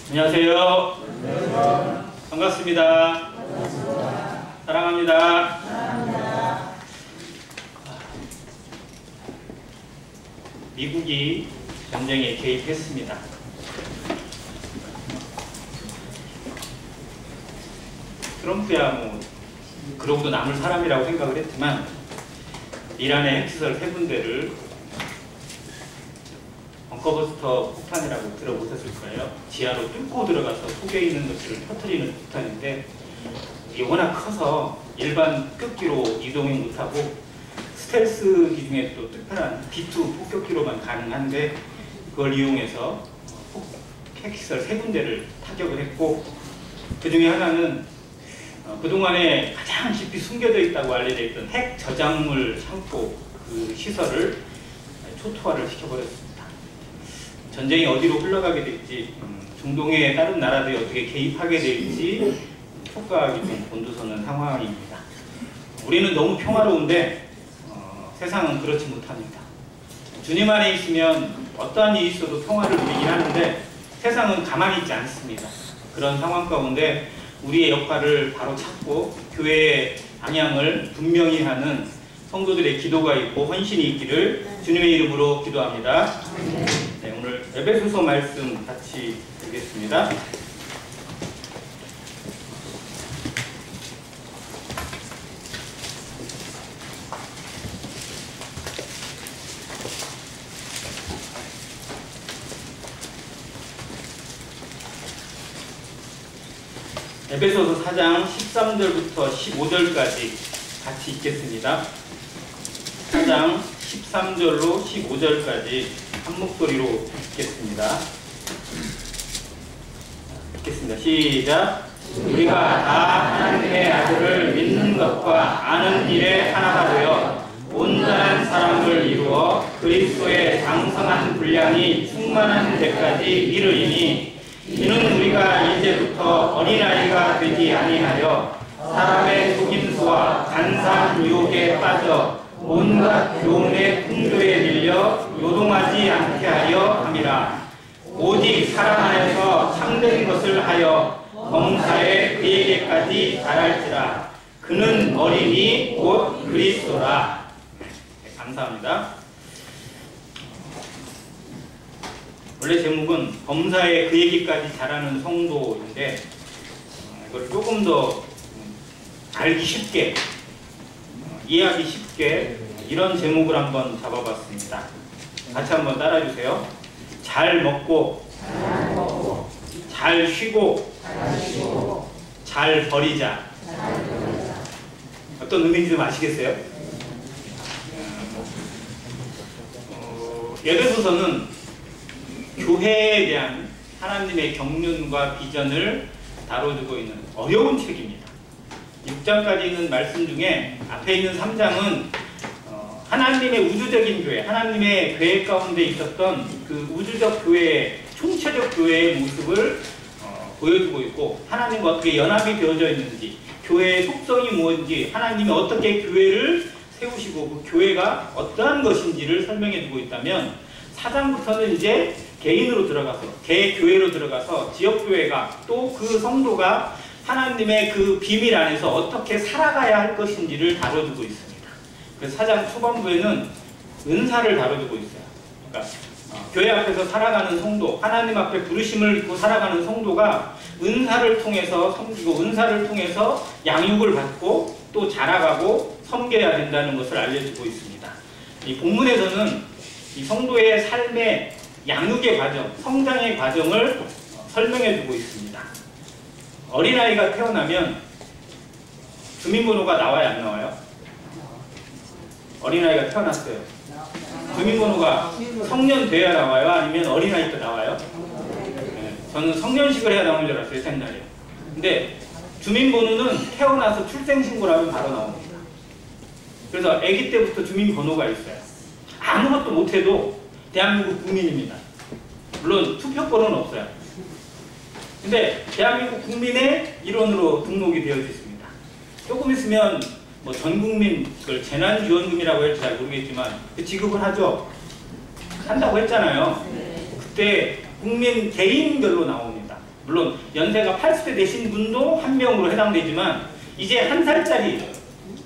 안녕하세요. 반갑습니다. 사랑합니다. 미국이 전쟁에 개입했습니다. 트럼프야 뭐 그러고도 남을 사람이라고 생각을 했지만 이란의 핵시설 3군데를 벙커버스터 폭탄이라고 들어보셨을 거예요. 지하로 뚫고 들어가서 속에 있는 것들을 터뜨리는 폭탄인데 이게 워낙 커서 일반 급기로 이동이 못하고 스텔스 기중에 또 특별한 B2 폭격기로만 가능한데 그걸 이용해서 핵시설 3군데를 타격을 했고 그 중에 하나는 그동안에 가장 깊이 숨겨져 있다고 알려져 있던 핵 저장물 창고 그 시설을 초토화를 시켜버렸습니다. 전쟁이 어디로 흘러가게 될지, 중동의 다른 나라들이 어떻게 개입하게 될지 평가하기 좀 곤두서는 상황입니다. 우리는 너무 평화로운데 세상은 그렇지 못합니다. 주님 안에 있으면 어떠한 일이 있어도 평화를 누리긴 하는데 세상은 가만히 있지 않습니다. 그런 상황 가운데 우리의 역할을 바로 찾고 교회의 방향을 분명히 하는 성도들의 기도가 있고 헌신이 있기를 주님의 이름으로 기도합니다. 네, 오늘 에베소서 말씀 같이 보겠습니다. 에베소서 4장 13절부터 15절까지 같이 읽겠습니다. 4장 13절로 15절까지 한 목소리로 읽겠습니다. 읽겠습니다. 시작! 우리가 다 하나님의 아들을 믿는 것과 아는 일에 하나가 되어 온전한 사람을 이루어 그리스도의 장성한 분량이 충만한 데까지 이르리니 이는 우리가 이제부터 어린아이가 되지 아니하여 사람의 속임수와 간사한 유혹에 빠져 온갖 교훈의 풍조에 밀려 요동하지 않게 하려 함이라. 오직 사랑 안에서 참된 것을 하여 범사에 그에게까지 자랄지라. 그는 어린이 곧 그리스도라. 네, 감사합니다. 원래 제목은 범사에 그에게까지 자라는 성도인데 이걸 조금 더 알기 쉽게 이해하기 쉽게 이런 제목을 한번 잡아봤습니다. 같이 한번 따라주세요. 잘 먹고 잘 쉬고 잘 버리자. 어떤 의미인지 좀 아시겠어요? 에베소서는 교회에 대한 하나님의 경륜과 비전을 다뤄주고 있는 어려운 책입니다. 6장까지 있는 말씀 중에 앞에 있는 3장은 하나님의 우주적인 교회, 하나님의 계획 가운데 있었던 그 우주적 교회의 총체적 교회의 모습을 보여주고 있고 하나님과 어떻게 연합이 되어져 있는지 교회의 속성이 무엇인지 하나님이 어떻게 교회를 세우시고 그 교회가 어떠한 것인지를 설명해 주고 있다면 4장부터는 이제 개인으로 들어가서 개교회로 들어가서 지역교회가 또 그 성도가 하나님의 그 비밀 안에서 어떻게 살아가야 할 것인지를 다뤄주고 있습니다. 그래서 4장 초반부에는 은사를 다뤄주고 있어요. 그러니까 교회 앞에서 살아가는 성도, 하나님 앞에 부르심을 입고 살아가는 성도가 은사를 통해서 섬기고 은사를 통해서 양육을 받고 또 자라가고 섬겨야 된다는 것을 알려주고 있습니다. 이 본문에서는 이 성도의 삶의 양육의 과정, 성장의 과정을 설명해주고 있습니다. 어린아이가 태어나면 주민번호가 나와요, 안 나와요? 어린아이가 태어났어요. 주민번호가 성년 돼야 나와요? 아니면 어린아이 때 나와요? 네, 저는 성년식을 해야 나오는 줄 알았어요, 옛날에. 근데 주민번호는 태어나서 출생신고를 하면 바로 나옵니다. 그래서 아기 때부터 주민번호가 있어요. 아무것도 못해도 대한민국 국민입니다. 물론 투표권은 없어요. 근데 대한민국 국민의 일원으로 등록이 되어 있습니다. 조금 있으면 뭐 전국민 그걸 재난지원금이라고 할지 잘 모르겠지만 그 지급을 하죠. 한다고 했잖아요. 그때 국민 개인별로 나옵니다. 물론 연세가 80세 되신 분도 한 명으로 해당되지만 이제 1살짜리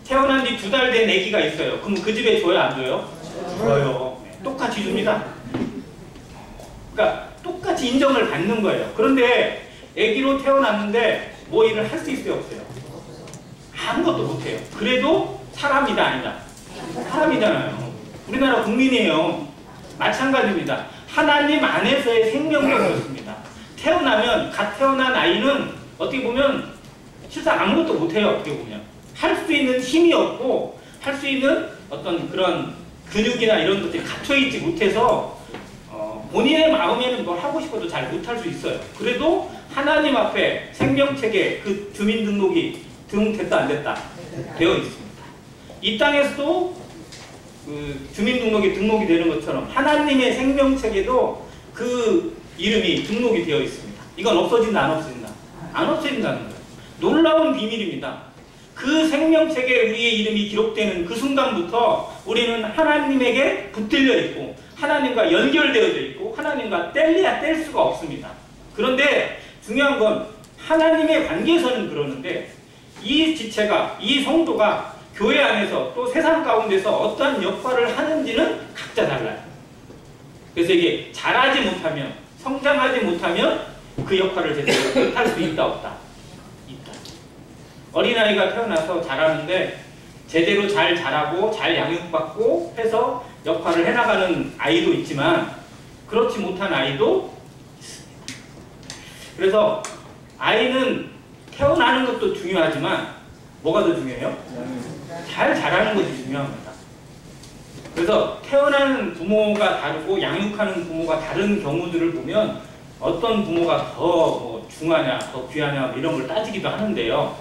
태어난 지 2달 된 아기가 있어요. 그럼 그 집에 줘요, 안 줘요? 줘요. 똑같이 줍니다. 그러니까 똑같이 인정을 받는 거예요. 그런데 아기로 태어났는데 뭐 일을 할 수 있어요, 없어요? 아무것도 못해요. 그래도 사람이다, 아니다? 사람이잖아요. 우리나라 국민이에요. 마찬가지입니다. 하나님 안에서의 생명도 그렇습니다. 태어나면, 갓 태어난 아이는 어떻게 보면 실상 아무것도 못해요. 어떻게 보면 할 수 있는 힘이 없고 할 수 있는 어떤 그런 근육이나 이런 것들이 갖춰있지 못해서 본인의 마음에는 뭘 하고 싶어도 잘 못할 수 있어요. 그래도 하나님 앞에 생명책에 그 주민등록이 등록됐다 안 됐다 되어 있습니다. 이 땅에서도 그 주민등록이 등록이 되는 것처럼 하나님의 생명책에도 그 이름이 등록이 되어 있습니다. 이건 없어진다 안 없어진다? 안 없어진다는 거예요. 놀라운 비밀입니다. 그 생명책에 우리의 이름이 기록되는 그 순간부터 우리는 하나님에게 붙들려 있고 하나님과 연결되어져 있고 하나님과 뗄래야 뗄 수가 없습니다. 그런데 중요한 건 하나님의 관계에서는 그러는데 이 지체가, 이 성도가 교회 안에서 또 세상 가운데서 어떠한 역할을 하는지는 각자 달라요. 그래서 이게 잘하지 못하면, 성장하지 못하면 그 역할을 제대로 못할 수 있다 없다? 있다. 어린아이가 태어나서 자라는데 제대로 잘 자라고 잘 양육받고 해서 역할을 해나가는 아이도 있지만 그렇지 못한 아이도 있습니다. 그래서 아이는 태어나는 것도 중요하지만 뭐가 더 중요해요? 잘 자라는 것이 중요합니다. 그래서 태어나는 부모가 다르고 양육하는 부모가 다른 경우들을 보면 어떤 부모가 더 중하냐, 더 귀하냐 이런 걸 따지기도 하는데요.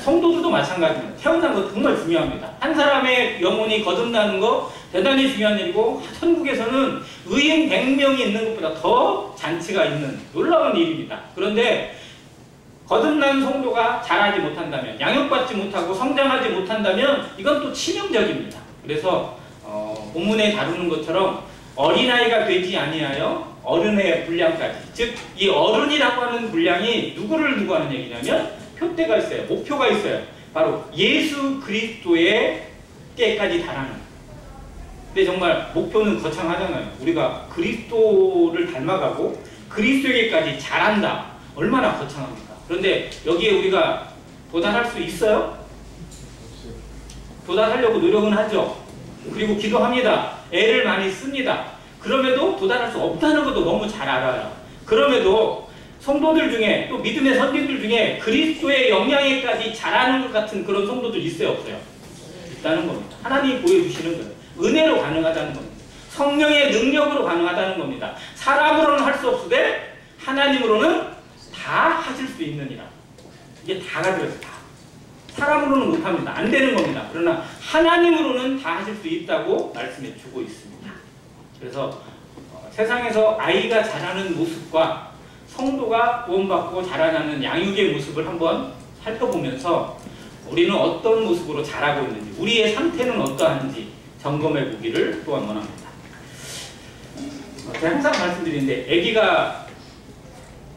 성도들도 마찬가지입니다. 태어난 거 정말 중요합니다. 한 사람의 영혼이 거듭나는 거 대단히 중요한 일이고 천국에서는 의인 100명이 있는 것보다 더 잔치가 있는 놀라운 일입니다. 그런데 거듭난 성도가 자라지 못한다면, 양육받지 못하고 성장하지 못한다면 이건 또 치명적입니다. 그래서 본문에 다루는 것처럼 어린아이가 되지 아니하여 어른의 분량까지, 즉 이 어른이라고 하는 분량이 누구를 두고 하는 얘기냐면 표대가 있어요. 목표가 있어요. 바로 예수 그리스도의 때까지 달하는. 근데 정말 목표는 거창하잖아요. 우리가 그리스도를 닮아가고 그리스도에게까지 자란다. 얼마나 거창합니까? 그런데 여기에 우리가 도달할 수 있어요? 도달하려고 노력은 하죠. 그리고 기도합니다. 애를 많이 씁니다. 그럼에도 도달할 수 없다는 것도 너무 잘 알아요. 그럼에도 성도들 중에 또 믿음의 선진들 중에 그리스도의 영향에까지 자라는 것 같은 그런 성도들 있어요, 없어요? 있다는 겁니다. 하나님이 보여주시는 거예요. 은혜로 가능하다는 겁니다. 성령의 능력으로 가능하다는 겁니다. 사람으로는 할 수 없으되 하나님으로는 다 하실 수 있느니라. 이게 다가 들어있어요. 다. 사람으로는 못합니다. 안 되는 겁니다. 그러나 하나님으로는 다 하실 수 있다고 말씀해 주고 있습니다. 그래서 세상에서 아이가 자라는 모습과 성도가 구원받고 자라나는 양육의 모습을 한번 살펴보면서 우리는 어떤 모습으로 자라고 있는지, 우리의 상태는 어떠한지 점검해 보기를 또한 원합니다. 제가 항상 말씀드리는데 아기가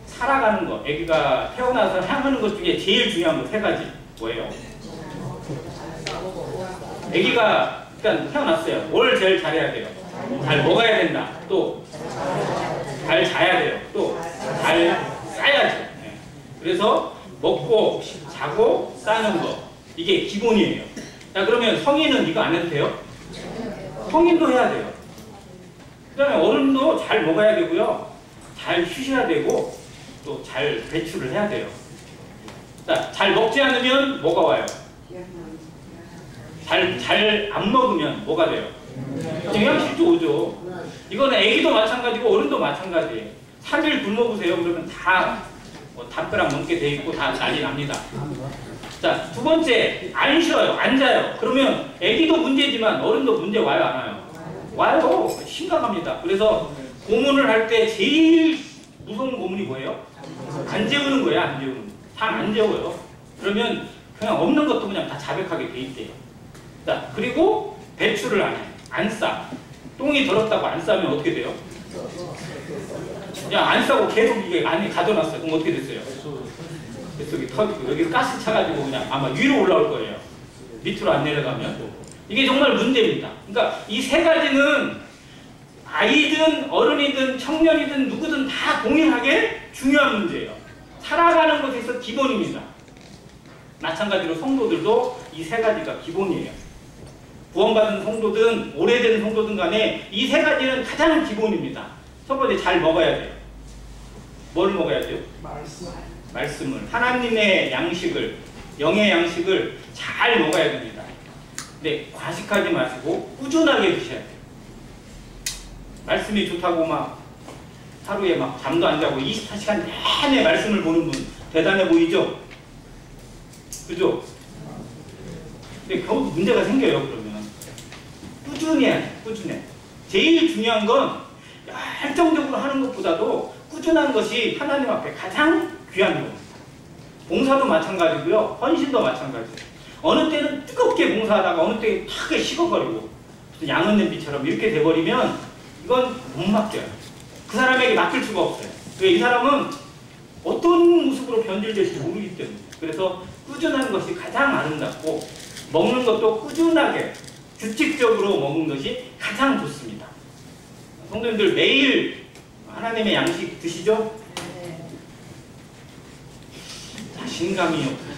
살아가는 것, 아기가 태어나서 향하는 것 중에 제일 중요한 거 3가지 뭐예요? 아기가 일단 태어났어요. 뭘 제일 잘해야 돼요? 잘 먹어야 된다. 또 잘 자야 돼요. 또 잘 싸야죠. 네. 그래서 먹고 자고 싸는 거 이게 기본이에요. 자, 그러면 성인은 이거 안 해도 돼요? 성인도 해야 돼요. 그 다음에 어른도 잘 먹어야 되고요. 잘 쉬셔야 되고 또 잘 배출을 해야 돼요. 자, 잘 먹지 않으면 뭐가 와요? 잘 안 먹으면 뭐가 돼요? 영양실조 오죠. 이거는 애기도 마찬가지고 어른도 마찬가지예요. 3일 굶어 보세요. 그러면 다 담벼락 넘게 돼 있고 다 난리 납니다. 자, 2번째, 안 쉬어요. 안 자요. 그러면 애기도 문제지만 어른도 문제 와요, 안 와요? 와요. 심각합니다. 그래서 고문을 할 때 제일 무서운 고문이 뭐예요? 안 재우는 거예요, 안 재우는 거. 다 안 재워요. 그러면 그냥 없는 것도 그냥 다 자백하게 돼 있대요. 자, 그리고 배출을 안 해요. 안 싸. 똥이 더럽다고 안 싸면 어떻게 돼요? 그냥 안 싸고 계속 이게 안에 가둬놨어요. 그럼 어떻게 됐어요? 뱃속이 터지고 여기서 가스 차가지고 그냥 아마 위로 올라올 거예요. 밑으로 안 내려가면. 이게 정말 문제입니다. 그러니까 이 세 가지는 아이든 어른이든 청년이든 누구든 다 동일하게 중요한 문제예요. 살아가는 것에서 기본입니다. 마찬가지로 성도들도 이 세 가지가 기본이에요. 구원받은 성도든 오래된 성도든 간에 이 세 가지는 가장 기본입니다. 첫 번째 잘 먹어야 돼요. 뭘 먹어야 돼요? 말씀을. 하나님의 양식을, 영의 양식을 잘 먹어야 됩니다. 근데 과식하지 마시고 꾸준하게 드셔야 돼요. 말씀이 좋다고 막 하루에 막 잠도 안 자고 24시간 내내 말씀을 보는 분 대단해 보이죠? 그죠? 근데 결국 문제가 생겨요. 그러면 꾸준히 해야 돼. 꾸준해. 제일 중요한 건 열정적으로 하는 것보다도 꾸준한 것이 하나님 앞에 가장 귀한 겁니다. 봉사도 마찬가지고요. 헌신도 마찬가지예요. 어느 때는 뜨겁게 봉사하다가 어느 때는 탁에 식어버리고 양은 냄비처럼 이렇게 돼버리면 이건 못 맡겨요. 그 사람에게 맡길 수가 없어요. 왜? 이 사람은 어떤 모습으로 변질될지 모르기 때문에. 그래서 꾸준한 것이 가장 아름답고 먹는 것도 꾸준하게 규칙적으로 먹는 것이 가장 좋습니다. 성도님들 매일 하나님의 양식 드시죠? 자신감이 없어요.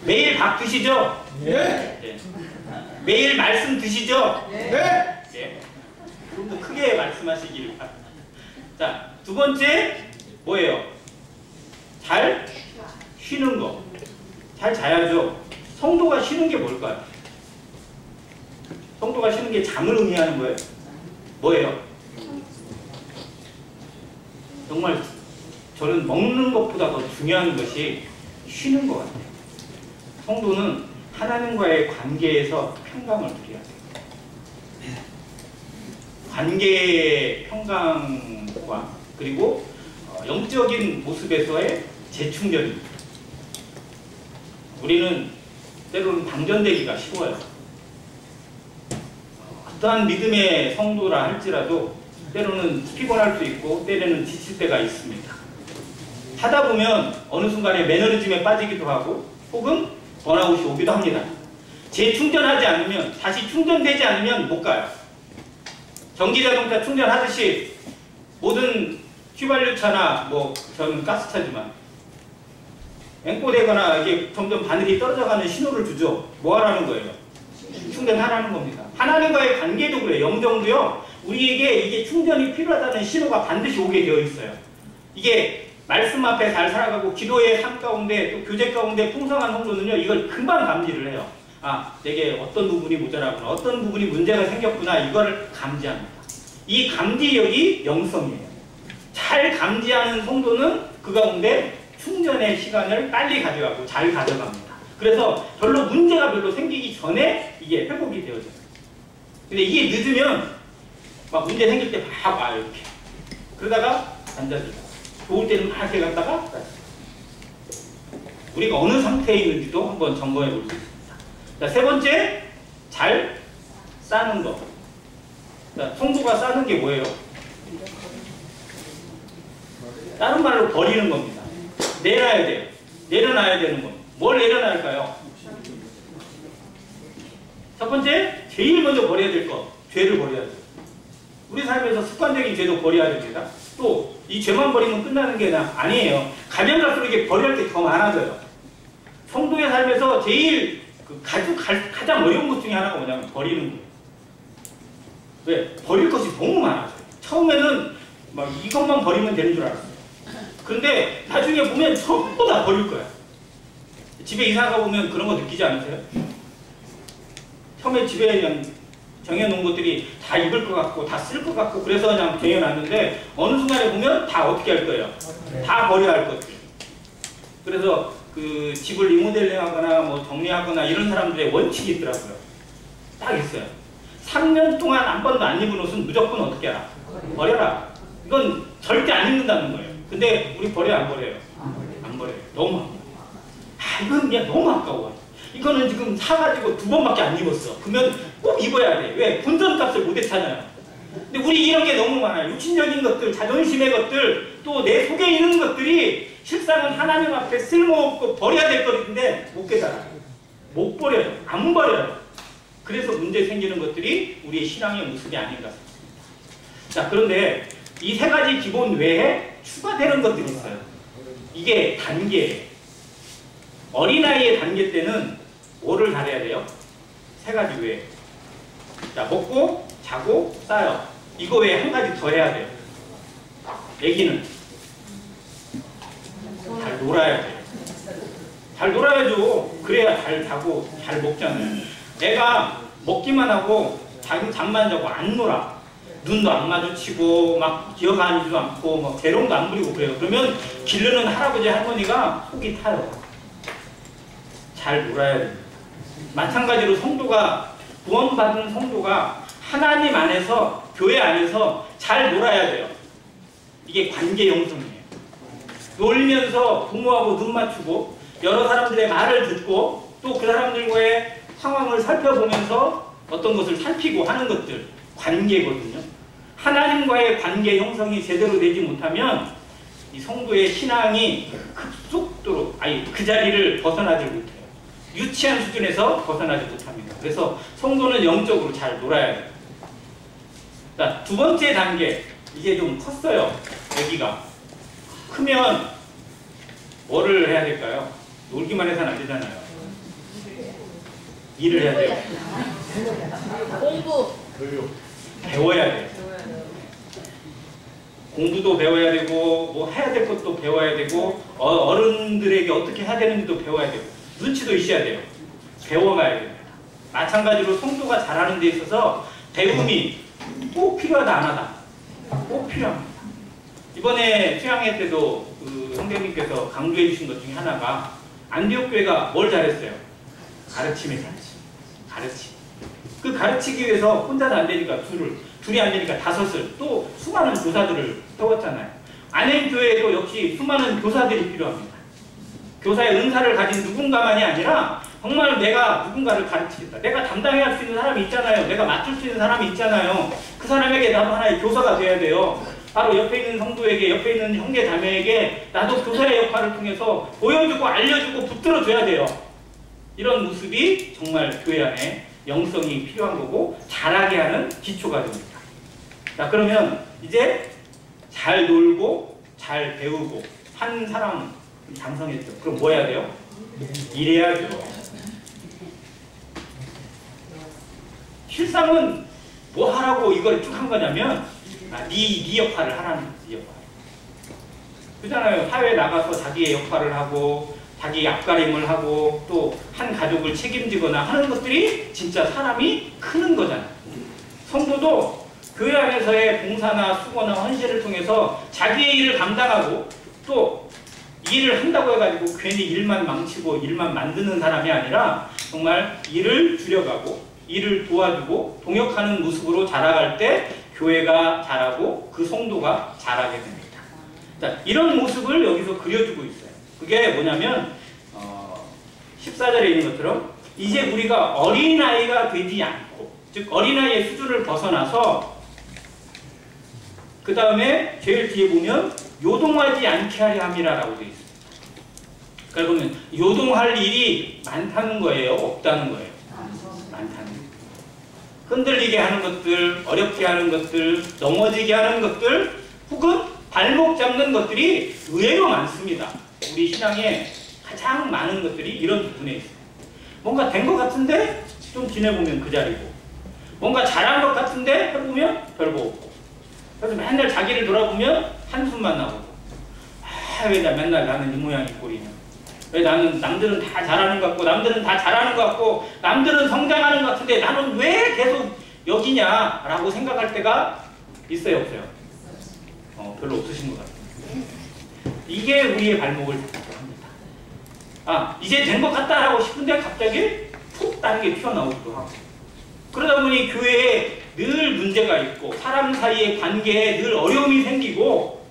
매일 밥 드시죠? 네. 네. 매일 말씀 드시죠? 네. 네. 좀 더 크게 말씀하시길 바랍니다. 자, 두 번째 뭐예요? 잘 쉬는 거. 잘 자야죠. 성도가 쉬는 게 뭘까요? 성도가 쉬는 게 잠을 의미하는 거예요? 뭐예요? 정말 저는 먹는 것보다 더 중요한 것이 쉬는 것 같아요. 성도는 하나님과의 관계에서 평강을 누려야 돼요. 관계의 평강과 그리고 영적인 모습에서의 재충전입니다. 우리는 때로는 방전되기가 쉬워요. 어떠한 믿음의 성도라 할지라도 때로는 피곤할 수 있고 때로는 지칠 때가 있습니다. 하다 보면 어느 순간에 매너리즘에 빠지기도 하고 혹은 번아웃이 오기도 합니다. 재충전하지 않으면, 다시 충전되지 않으면 못 가요. 전기자동차 충전하듯이 모든 휘발유차나 뭐 저는 가스차지만 앵꼬되거나 이게 점점 바늘이 떨어져가는 신호를 주죠. 뭐 하라는 거예요? 충전하라는 겁니다. 하나님과의 관계도 그래요. 영정도요. 우리에게 이게 충전이 필요하다는 신호가 반드시 오게 되어 있어요. 이게 말씀 앞에 잘 살아가고 기도의 삶 가운데 또 교제 가운데 풍성한 성도는요. 이걸 금방 감지를 해요. 아, 내게 어떤 부분이 모자라구나. 어떤 부분이 문제가 생겼구나. 이걸 감지합니다. 이 감지력이 영성이에요. 잘 감지하는 성도는 그 가운데 충전의 시간을 빨리 가져가고 잘 가져갑니다. 그래서 별로 문제가 별로 생기기 전에 이게 회복이 되어져요. 근데 이게 늦으면 막 문제 생길 때 막 와요. 이렇게. 그러다가 앉아지고 좋을 때는 막 이렇게 갔다가 우리가 어느 상태에 있는지도 한번 점검해 볼 수 있습니다. 자, 세 번째, 잘 싸는 거. 자, 성도가 싸는 게 뭐예요? 다른 말로 버리는 겁니다. 내놔야 돼요. 내려놔야 되는 겁니다. 뭘 내려놔야 할까요? 첫 번째, 제일 먼저 버려야 될 거, 죄를 버려야 돼요. 우리 삶에서 습관적인 죄도 버려야 됩니다. 또 이 죄만 버리면 끝나는 게 아니에요. 가면 갈수록 이게 버려야 할 게 더 많아져요. 성도의 삶에서 제일 가장 어려운 것 중에 하나가 뭐냐면 버리는 거예요. 왜? 버릴 것이 너무 많아져요. 처음에는 막 이것만 버리면 되는 줄 알았어요. 근데 나중에 보면 전부 다 버릴 거야. 집에 이사 가보면 그런 거 느끼지 않으세요? 처음에 집에 그냥 정해놓은 것들이 다 입을 것 같고 다 쓸 것 같고 그래서 그냥 정해놨는데 어느 순간에 보면 다 어떻게 할 거예요? 다 버려야 할 것들. 그래서 그 집을 리모델링 하거나 뭐 정리하거나 이런 사람들의 원칙이 있더라고요. 딱 있어요. 3년 동안 한 번도 안 입은 옷은 무조건 어떻게 해라? 버려라. 이건 절대 안 입는다는 거예요. 근데 우리 버려요? 안 버려요? 안 버려요. 너무 아까워. 이건 그냥 너무 아까워. 이거는 지금 사가지고 2번밖에 안 입었어. 그러면 꼭 입어야 돼. 왜? 본전값을 못 했잖아요. 근데 우리 이런 게 너무 많아요. 육신적인 것들, 자존심의 것들, 또 내 속에 있는 것들이 실상은 하나님 앞에 쓸모없고 버려야 될 것인데 못 깨달아요. 못 버려요. 안 버려요. 그래서 문제 생기는 것들이 우리의 신앙의 모습이 아닌가 싶습니다. 자, 그런데 이 세 가지 기본 외에 추가되는 것들이 있어요. 이게 단계예요. 어린아이의 단계 때는 뭐를 잘해야 돼요? 세 가지 외에. 자, 먹고, 자고, 싸요. 이거 외에 한 가지 더 해야 돼요. 애기는 잘 놀아야 돼요. 잘 놀아야죠. 그래야 잘 자고 잘 먹잖아요. 애가 먹기만 하고 잠만 자고 안 놀아. 눈도 안 마주치고 막 기어가지도 않고 막 재롱도 안 부리고 그래요. 그러면 기르는 할아버지 할머니가 속이 타요. 잘 놀아야 됩니다. 마찬가지로 성도가 구원받은 성도가 하나님 안에서 교회 안에서 잘 놀아야 돼요. 이게 관계 형성이에요. 놀면서 부모하고 눈 맞추고 여러 사람들의 말을 듣고 또 그 사람들과의 상황을 살펴보면서 어떤 것을 살피고 하는 것들 관계거든요. 하나님과의 관계 형성이 제대로 되지 못하면 이 성도의 신앙이 급속도로 그 자리를 벗어나지 못해요. 유치한 수준에서 벗어나지 못합니다. 그래서 성도는 영적으로 잘 놀아야 돼요. 자, 두 번째 단계, 이게 좀 컸어요. 아기가 크면 뭐를 해야 될까요? 놀기만 해서는 안 되잖아요. 일을 해야 돼요. 공부. 배워야 돼요. 공부도 배워야 되고 뭐 해야 될 것도 배워야 되고 어른들에게 어떻게 해야 되는지도 배워야 되고 눈치도 있어야 돼요. 배워가야 됩니다. 마찬가지로 성도가 잘하는 데 있어서 배움이 꼭 필요하다 안 하다. 꼭 필요합니다. 이번에 수양회 때도 그 선생님께서 강조해 주신 것 중에 하나가 안디옥 교회가 뭘 잘했어요? 가르침에 잘했어요. 가르침. 그 가르치기 위해서 혼자는 안 되니까 둘이 안 되니까 다섯을 또 수많은 교사들을 세웠잖아요. 안행교회에도 역시 수많은 교사들이 필요합니다. 교사의 은사를 가진 누군가만이 아니라 정말 내가 누군가를 가르치겠다. 내가 담당해야 할 수 있는 사람이 있잖아요. 내가 맡을 수 있는 사람이 있잖아요. 그 사람에게 나도 하나의 교사가 돼야 돼요. 바로 옆에 있는 성도에게, 옆에 있는 형제 자매에게 나도 교사의 역할을 통해서 보여주고 알려주고 붙들어줘야 돼요. 이런 모습이 정말 교회 안에 영성이 필요한 거고 잘하게 하는 기초가 됩니다. 자, 그러면 이제 잘 놀고 잘 배우고 한 사람은 장성했죠. 그럼 뭐 해야 돼요? 일해야죠. 실상은 뭐 하라고 이걸 쭉 한 거냐면 네 역할을 하라는 네 역할. 그잖아요. 사회에 나가서 자기의 역할을 하고 자기 앞가림을 하고 또 한 가족을 책임지거나 하는 것들이 진짜 사람이 크는 거잖아요. 성도도 교회 안에서의 봉사나 수고나 헌신을 통해서 자기의 일을 감당하고 또 일을 한다고 해가지고 괜히 일만 망치고 일만 만드는 사람이 아니라 정말 일을 줄여가고 일을 도와주고 동역하는 모습으로 자라갈 때 교회가 자라고 그 성도가 자라게 됩니다. 자, 이런 모습을 여기서 그려주고 있어요. 그게 뭐냐면 14절에 있는 것처럼 이제 우리가 어린아이가 되지 않고 즉 어린아이의 수준을 벗어나서 그 다음에 제일 뒤에 보면 요동하지 않게 하려 함이라 라고 되어 있습니다. 그러니까 보면 요동할 일이 많다는 거예요? 없다는 거예요? 많다는 거예요. 흔들리게 하는 것들, 어렵게 하는 것들, 넘어지게 하는 것들 혹은 발목 잡는 것들이 의외로 많습니다. 우리 신앙에 가장 많은 것들이 이런 부분에 있어요. 뭔가 된 것 같은데 좀 지내보면 그 자리고 뭔가 잘한 것 같은데 해보면 별거 없고 그래서 맨날 자기를 돌아보면 한숨만 나오고 왜 맨날 나는 이 모양 이 꼴이냐 왜 나는 남들은 다 잘하는 것 같고 남들은 다 잘하는 것 같고 남들은 성장하는 것 같은데 나는 왜 계속 여기냐 라고 생각할 때가 있어요 없어요? 별로 없으신 것 같아요. 이게 우리의 발목을 잡고 합니다. 이제 된 것 같다라고 싶은데 갑자기 푹 다른 게 튀어나오기도 하고 그러다 보니 교회에 늘 문제가 있고 사람 사이의 관계에 늘 어려움이 생기고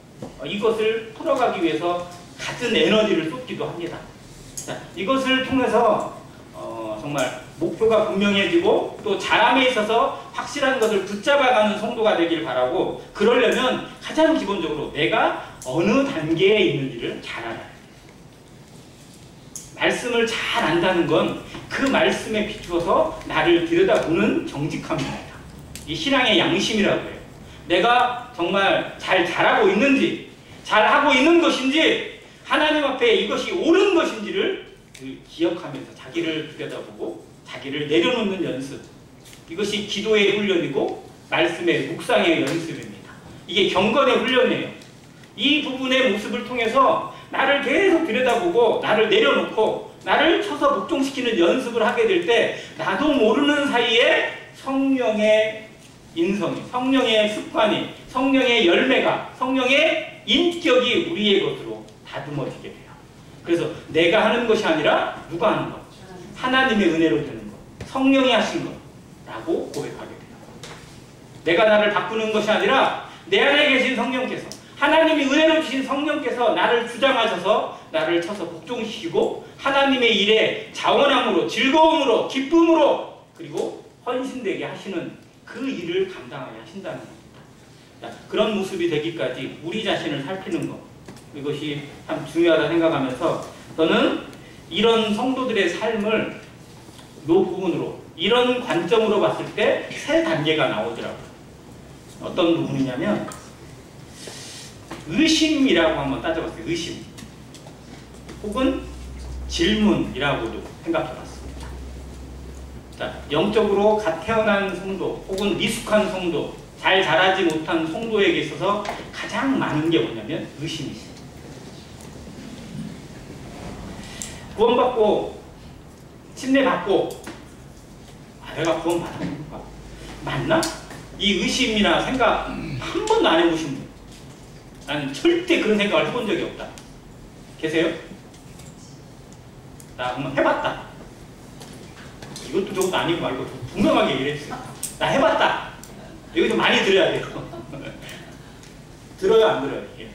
이것을 풀어가기 위해서 같은 에너지를 쏟기도 합니다. 자, 이것을 통해서 정말 목표가 분명해지고 또 자람에 있어서 확실한 것을 붙잡아가는 성도가 되길 바라고, 그러려면 가장 기본적으로 내가 어느 단계에 있는지를 잘 알아야 돼요. 말씀을 잘 안다는 건 그 말씀에 비추어서 나를 들여다보는 정직함입니다. 이 신앙의 양심이라고 해요. 내가 정말 잘 자라고 있는지, 잘하고 있는 것인지, 하나님 앞에 이것이 옳은 것인지를 기억하면서 자기를 들여다보고 자기를 내려놓는 연습, 이것이 기도의 훈련이고 말씀의 묵상의 연습입니다. 이게 경건의 훈련이에요. 이 부분의 모습을 통해서 나를 계속 들여다보고 나를 내려놓고 나를 쳐서 복종시키는 연습을 하게 될 때 나도 모르는 사이에 성령의 인성이, 성령의 습관이, 성령의 열매가, 성령의 인격이 우리의 것으로 다듬어지게 돼요. 그래서 내가 하는 것이 아니라 누가 하는 것? 하나님의 은혜로 되는 것, 성령이 하신 것라고 고백하게 돼요. 내가 나를 바꾸는 것이 아니라 내 안에 계신 성령께서, 하나님이 은혜로 주신 성령께서 나를 주장하셔서 나를 쳐서 복종시키고 하나님의 일에 자원함으로, 즐거움으로, 기쁨으로, 그리고 헌신되게 하시는 그 일을 감당하게 하신다는 겁니다. 그런 모습이 되기까지 우리 자신을 살피는 것, 이것이 참 중요하다 생각하면서 저는 이런 성도들의 삶을 이 부분으로, 이런 관점으로 봤을 때 세 단계가 나오더라고요. 어떤 부분이냐면 의심이라고 한번 따져봤어요. 의심 혹은 질문이라고도 생각해봤습니다. 자, 영적으로 갓 태어난 성도 혹은 미숙한 성도, 잘 자라지 못한 성도에게 있어서 가장 많은 게 뭐냐면 의심이죠. 구원받고 침례받고 내가 구원받은 건가? 맞나? 이 의심이나 생각 한 번도 안 해보신 분? 나는 절대 그런 생각을 해본 적이 없다. 계세요? 나 한번 해봤다. 이것도 저것도 아니고 말고 분명하게 얘기해주세요. 나 해봤다. 이거 좀 많이 들어야 돼요. 들어요, 안 들어요? 이게?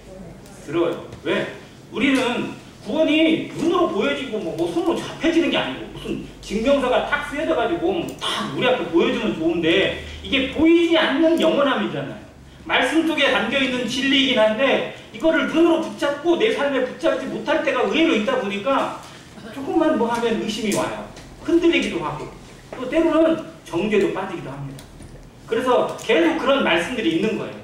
들어요. 왜? 우리는 구원이 눈으로 보여지고 뭐 손으로 잡혀지는 게 아니고 무슨 증명서가 탁 쓰여져가지고 딱 우리 앞에 보여주면 좋은데, 이게 보이지 않는 영원함이잖아요. 말씀 속에 담겨있는 진리이긴 한데 이거를 눈으로 붙잡고 내 삶에 붙잡지 못할 때가 의외로 있다 보니까 조금만 뭐 하면 의심이 와요. 흔들리기도 하고 또 때로는 정죄도 빠지기도 합니다. 그래서 계속 그런 말씀들이 있는 거예요.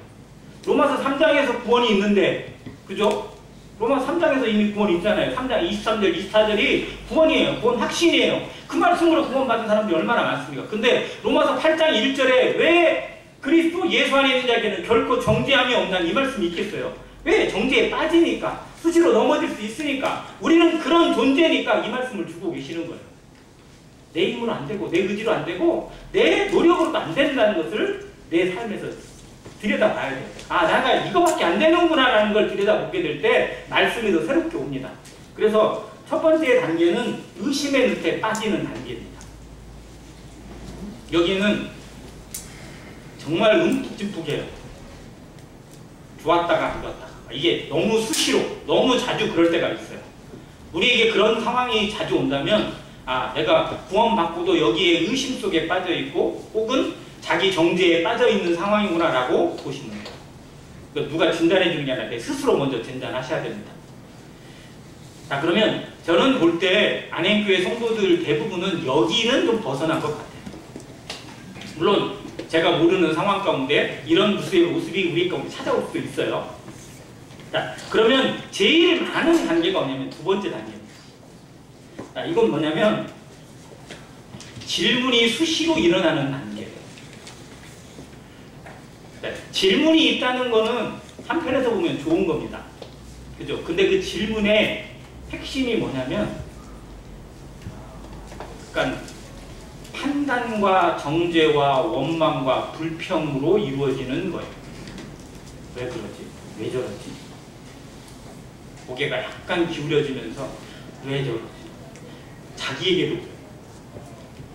로마서 3장에서 구원이 있는데, 그죠? 로마서 3장에서 이미 구원이 있잖아요. 3장 23절 24절이 구원이에요. 구원 확신이에요. 그 말씀으로 구원받은 사람들이 얼마나 많습니까? 근데 로마서 8장 1절에 왜 그리스도 예수 안에 있는 자에게는 결코 정죄함이 없나니, 이 말씀이 있겠어요? 왜? 정죄에 빠지니까, 수시로 넘어질 수 있으니까, 우리는 그런 존재니까 이 말씀을 주고 계시는 거예요. 내 힘으로 안 되고 내 의지로 안 되고 내 노력으로도 안 된다는 것을 내 삶에서 들여다봐야 돼요. 아, 내가 이거밖에 안 되는구나 라는 걸 들여다보게 될 때 말씀이 더 새롭게 옵니다. 그래서 첫 번째 단계는 의심의 늪에 빠지는 단계입니다. 여기는 정말 움푹짐푹해요. 좋았다가 안 좋았다가. 이게 너무 수시로, 너무 자주 그럴 때가 있어요. 우리에게 그런 상황이 자주 온다면, 아, 내가 구원받고도 여기에 의심 속에 빠져있고 혹은 자기 정죄에 빠져있는 상황이구나 라고 보시는 거예요. 그러니까 누가 진단해 주는 게 아니라 스스로 먼저 진단하셔야 됩니다. 자, 그러면 저는 볼 때 안행교회 성도들 대부분은 여기는 좀 벗어난 것 같아요. 물론 제가 모르는 상황 가운데 이런 모습이 우리 가운데 찾아올 수도 있어요. 자, 그러면 제일 많은 단계가 뭐냐면 두 번째 단계입니다. 자, 이건 뭐냐면 질문이 수시로 일어나는 단계예요. 네, 질문이 있다는 거는 한편에서 보면 좋은 겁니다. 그죠? 근데 그 질문의 핵심이 뭐냐면 그러니까 판단과 정죄와 원망과 불평으로 이루어지는 거예요. 왜 그러지? 왜 저러지? 고개가 약간 기울여지면서 왜 저러지? 자기에게도 그래요.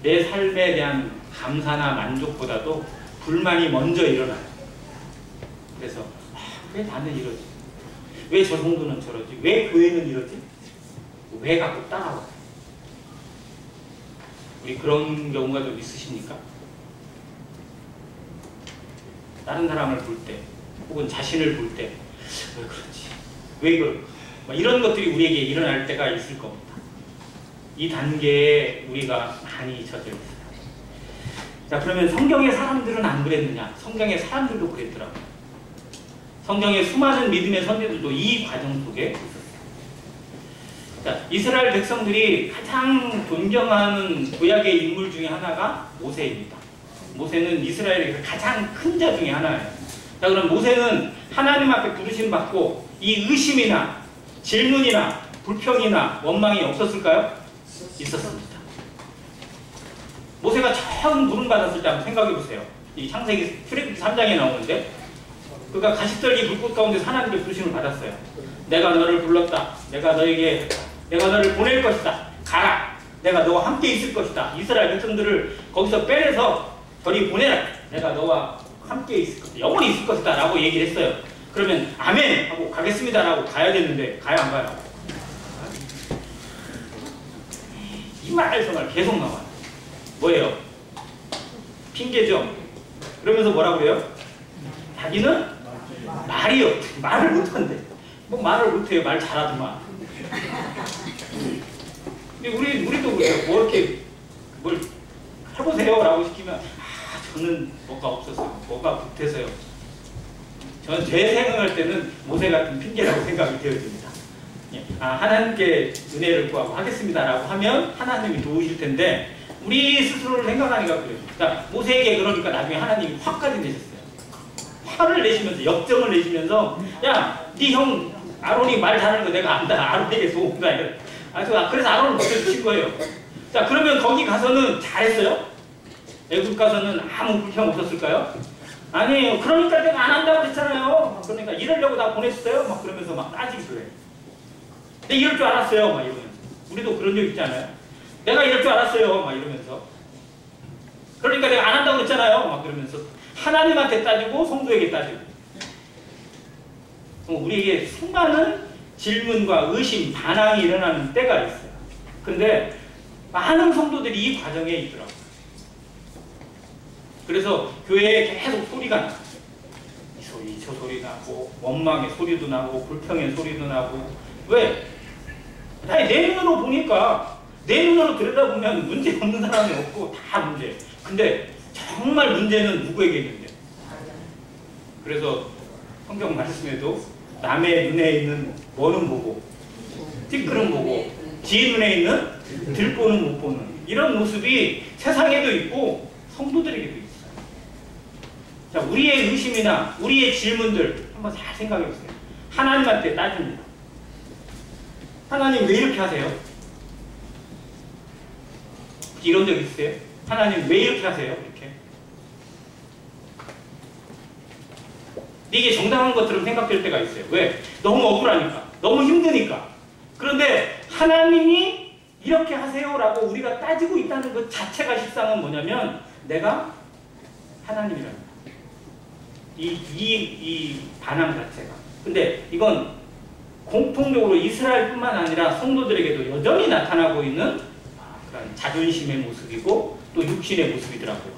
내 삶에 대한 감사나 만족보다도 불만이 먼저 일어나요. 그래서 왜 나는 이러지? 왜 저 성도는 저러지? 왜 교회는 이러지? 왜 갖고 따라와? 우리 그런 경우가 좀 있으십니까? 다른 사람을 볼 때, 혹은 자신을 볼 때, 왜 그렇지? 왜 그럴까? 이런 것들이 우리에게 일어날 때가 있을 겁니다. 이 단계에 우리가 많이 젖어 있어요. 자, 그러면 성경의 사람들은 안 그랬느냐? 성경의 사람들도 그랬더라고요. 성경의 수많은 믿음의 선배들도 이 과정 속에 있었어요. 자, 이스라엘 백성들이 가장 존경하는 구약의 인물 중에 하나가 모세입니다. 모세는 이스라엘에서 가장 큰 자 중에 하나예요. 자, 그럼 모세는 하나님 앞에 부르심 받고 이 의심이나 질문이나 불평이나 원망이 없었을까요? 있었습니다. 모세가 처음 부름 받았을 때 한번 생각해 보세요. 이 창세기 출애굽기 3장에 나오는데, 그가 가시떨기 불꽃 가운데 하나님께 부르심을 받았어요. 내가 너를 불렀다. 내가 너를 보낼 것이다. 가라. 내가 너와 함께 있을 것이다. 이스라엘 백성들을 거기서 빼내서 저리 보내라. 내가 너와 함께 있을 것이다. 영원히 있을 것이다. 라고 얘기를 했어요. 그러면 아멘 하고 가겠습니다 라고 가야 되는데 가요 안 가요? 이 말 정말 계속 나와요. 뭐예요? 핑계죠. 그러면서 뭐라고 그래요? 자기는 말이요. 말을 못한대. 뭐 말을 못해요. 말 잘하더만. 근데 우리도 그래요. 뭐 이렇게 뭘 해보세요 라고 시키면 저는 뭐가 없었어요. 뭐가 못해서요. 저는 제 생각할 때는 모세 같은 핑계라고 생각이 되어집니다. 하나님께 은혜를 구하고 하겠습니다 라고 하면 하나님이 도우실 텐데, 우리 스스로를 생각하니까 그래요. 그러니까 모세에게 그러니까 나중에 하나님이 화까지 내셨어요. 화를 내시면서, 역정을 내시면서, 야, 네 형 아론이 말 잘하는 거 내가 안다. 아론에게 소원다. 그래서 아론을 못해주신 거예요. 자, 그러면 거기 가서는 잘했어요? 애굽 가서는 아무 불평 없었을까요? 아니에요. 그러니까 내가 안 한다고 그랬잖아요. 그러니까 이러려고 나 보냈어요? 막 그러면서 막 따지기도 해요. 내가 이럴 줄 알았어요. 막 이러면서. 우리도 그런 적 있잖아요. 내가 이럴 줄 알았어요. 막 이러면서. 그러니까 내가 안 한다고 그랬잖아요. 막 그러면서. 하나님한테 따지고 성도에게 따지고. 우리에게 수많은 질문과 의심, 반항이 일어나는 때가 있어요. 근데 많은 성도들이 이 과정에 있더라고요. 그래서 교회에 계속 소리가 나요. 이 소리, 저 소리 나고, 원망의 소리도 나고, 불평의 소리도 나고. 왜? 내 눈으로 보니까, 내 눈으로 들여다보면 문제 없는 사람이 없고 다 문제예요. 근데 정말 문제는 누구에게 있는데? 그래서 성경 말씀에도 남의 눈에 있는 뭐는 보고, 티끌은 보고, 지 눈에 있는 들보는 못 보는 이런 모습이 세상에도 있고 성도들에게도 있어요. 자, 우리의 의심이나 우리의 질문들 한번 잘 생각해 보세요. 하나님한테 따집니다. 하나님 왜 이렇게 하세요? 이런 적 있으세요? 하나님 왜 이렇게 하세요? 이렇게. 이게 정당한 것처럼 생각될 때가 있어요. 왜? 너무 억울하니까. 너무 힘드니까. 그런데 하나님이 이렇게 하세요라고 우리가 따지고 있다는 것 자체가 실상은 뭐냐면 내가 하나님이라는 거예요. 이 반항 자체가. 근데 이건 공통적으로 이스라엘뿐만 아니라 성도들에게도 여전히 나타나고 있는 그런 자존심의 모습이고 또 육신의 모습이더라고요.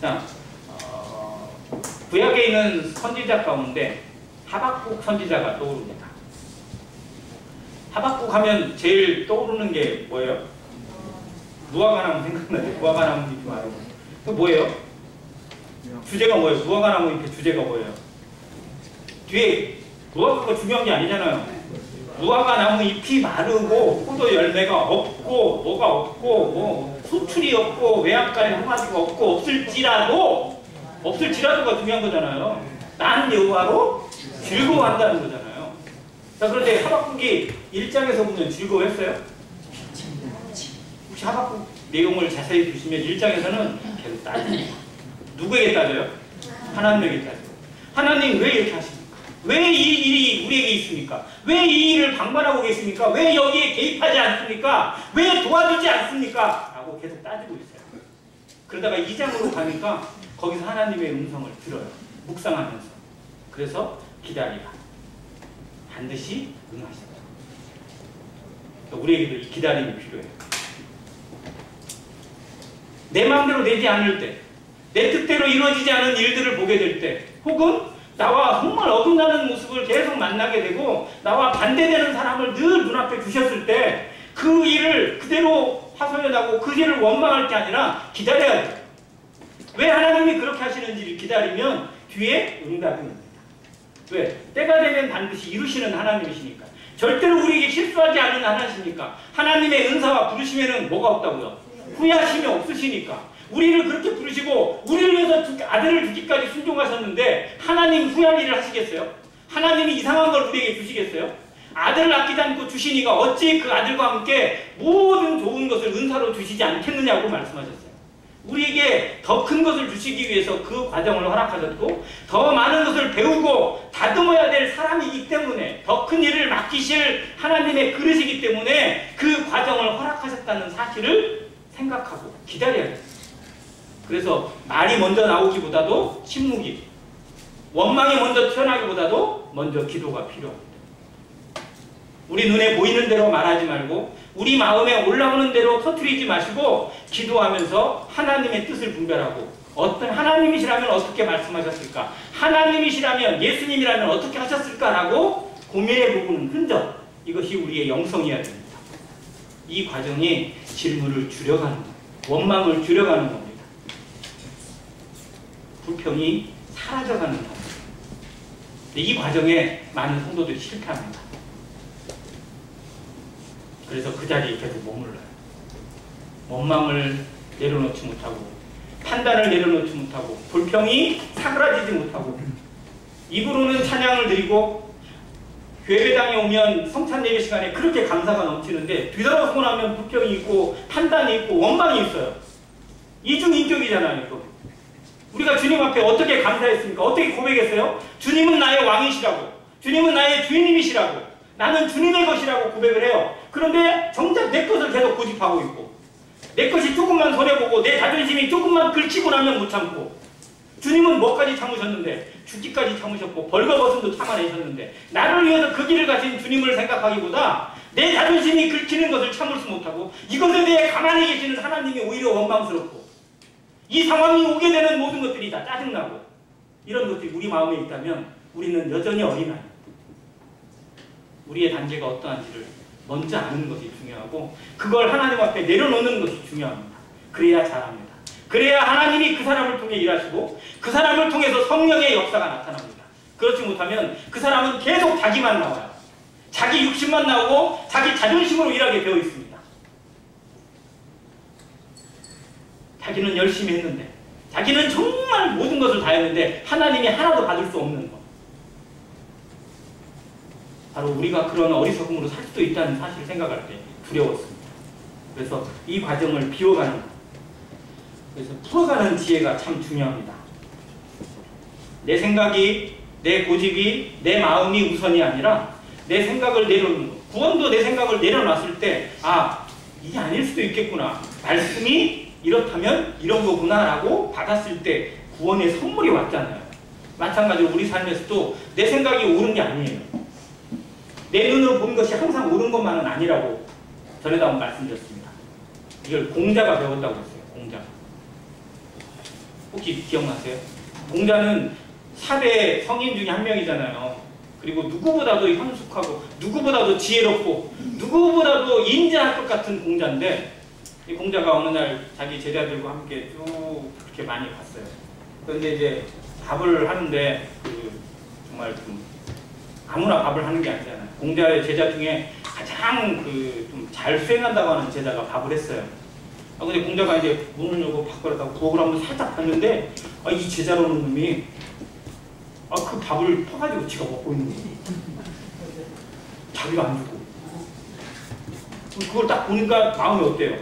자, 구약에 있는 선지자 가운데 하박국 선지자가 떠오릅니다. 하박국 하면 제일 떠오르는 게 뭐예요? 무화과 나무 생각나죠? 무화과 나무 잎이 말하고. 그 뭐예요? 주제가 뭐예요? 무화과 나무 잎의 주제가 뭐예요? 뒤에 무화과가 중요한 게 아니잖아요. 무화과 나무 잎이 마르고 포도 열매가 없고 뭐가 없고 뭐 수출이 없고 외양간에 홍화지가 없고 없을지라도가 중요한 거잖아요. 난 여호와로 즐거워한다는 거잖아요. 자, 그런데 하박국이 1장에서 보면 즐거워했어요? 혹시 하박국 내용을 자세히 보시면 1장에서는 계속 따집니다. 누구에게 따져요? 하나님에게 따져요. 하나님 왜 이렇게 하십니까? 왜 이 일이 우리에게 있습니까? 왜 이 일을 방관하고 계십니까? 왜 여기에 개입하지 않습니까? 왜 도와주지 않습니까? 라고 계속 따지고 있어요. 그러다가 2장으로 가니까 거기서 하나님의 음성을 들어요. 묵상하면서. 그래서 기다리라. 반드시 응하시다. 우리에게도 이 기다림이 필요해요. 내 마음대로 되지 않을 때, 내 뜻대로 이루어지지 않은 일들을 보게 될 때, 혹은 나와 정말 어긋나는 모습을 계속 만나게 되고 나와 반대되는 사람을 늘 눈앞에 두셨을 때 그 일을 그대로 하소연하고 그 일을 원망할 게 아니라 기다려야 돼요. 왜 하나님이 그렇게 하시는지를 기다리면 뒤에 응답이 옵니다. 왜? 때가 되면 반드시 이루시는 하나님이시니까. 절대로 우리에게 실수하지 않는 하나님이시니까. 하나님의 은사와 부르심에는 뭐가 없다고요? 후회하심이 없으시니까. 우리를 그렇게 부르시고 우리를 위해서 아들을 주기까지 순종하셨는데 하나님 후회할 일을 하시겠어요? 하나님이 이상한 걸 우리에게 주시겠어요? 아들을 아끼지 않고 주시니가 어찌 그 아들과 함께 모든 좋은 것을 은사로 주시지 않겠느냐고 말씀하셨어요. 우리에게 더 큰 것을 주시기 위해서 그 과정을 허락하셨고 더 많은 것을 배우고 다듬어야 될 사람이기 때문에 더 큰 일을 맡기실 하나님의 그릇이기 때문에 그 과정을 허락하셨다는 사실을 생각하고 기다려야 돼요. 그래서 말이 먼저 나오기보다도 침묵이, 원망이 먼저 튀어나오기보다도 먼저 기도가 필요합니다. 우리 눈에 보이는 대로 말하지 말고 우리 마음에 올라오는 대로 터뜨리지 마시고 기도하면서 하나님의 뜻을 분별하고 어떤 하나님이시라면 어떻게 말씀하셨을까? 하나님이시라면 예수님이라면 어떻게 하셨을까라고 고민해보는 흔적, 이것이 우리의 영성이어야 됩니다. 이 과정이 질문을 줄여가는 겁니다. 원망을 줄여가는 겁니다. 불평이 사라져가는 겁니다. 이 과정에 많은 성도들이 실패합니다. 그래서 그 자리에 계속 머물러요. 원망을 내려놓지 못하고 판단을 내려놓지 못하고 불평이 사그라지지 못하고 입으로는 찬양을 드리고 교회당에 오면 성찬 예배 시간에 그렇게 감사가 넘치는데 뒤돌아서고 나면 불평이 있고 판단이 있고 원망이 있어요. 이중인격이잖아요. 이거. 우리가 주님 앞에 어떻게 감사했습니까? 어떻게 고백했어요? 주님은 나의 왕이시라고, 주님은 나의 주인님이시라고, 나는 주님의 것이라고 고백을 해요. 그런데 정작 내 것을 계속 고집하고 있고 내 것이 조금만 손해보고 내 자존심이 조금만 긁히고 나면 못 참고, 주님은 뭐까지 참으셨는데 죽기까지 참으셨고 벌거벗음도 참아내셨는데 나를 위해서 그 길을 가신 주님을 생각하기보다 내 자존심이 긁히는 것을 참을 수 못하고 이것에 대해 가만히 계시는 하나님이 오히려 원망스럽고 이 상황이 오게 되는 모든 것들이 다 짜증나고 이런 것들이 우리 마음에 있다면 우리는 여전히 어린아이, 우리의 단계가 어떠한지를 먼저 아는 것이 중요하고 그걸 하나님 앞에 내려놓는 것이 중요합니다. 그래야 잘합니다. 그래야 하나님이 그 사람을 통해 일하시고 그 사람을 통해서 성령의 역사가 나타납니다. 그렇지 못하면 그 사람은 계속 자기만 나와요. 자기 육신만 나오고 자기 자존심으로 일하게 되어 있습니다. 자기는 열심히 했는데 자기는 정말 모든 것을 다 했는데 하나님이 하나도 받을 수 없는 것. 바로 우리가 그런 어리석음으로 살 수도 있다는 사실을 생각할 때 두려웠습니다. 그래서 이 과정을 비워가는 것, 그래서 풀어가는 지혜가 참 중요합니다. 내 생각이, 내 고집이, 내 마음이 우선이 아니라 내 생각을 내려놓는 것. 구원도 내 생각을 내려놨을 때 아, 이게 아닐 수도 있겠구나. 말씀이 이렇다면 이런 거구나 라고 받았을 때 구원의 선물이 왔잖아요. 마찬가지로 우리 삶에서도 내 생각이 옳은 게 아니에요. 내 눈으로 본 것이 항상 옳은 것만은 아니라고 전에도 한번 말씀드렸습니다. 이걸 공자가 배웠다고 했어요. 공자. 혹시 기억나세요? 공자는 4대 성인 중에 한 명이잖아요. 그리고 누구보다도 현숙하고 누구보다도 지혜롭고 누구보다도 인자할 것 같은 공자인데 이 공자가 어느 날 자기 제자들과 함께 쭉 그렇게 많이 갔어요. 그런데 이제 밥을 하는데 정말 좀 아무나 밥을 하는 게 아니잖아요. 공자의 제자 중에 가장 좀 잘 수행한다고 하는 제자가 밥을 했어요. 근데 공자가 이제 문을 열고 밥그릇하고 부엌을 한번 살짝 봤는데 이 제자로는 놈이 그 밥을 퍼가지고 지가 먹고 있는 거예요. 자기가 안 주고. 그걸 딱 보니까 마음이 어때요?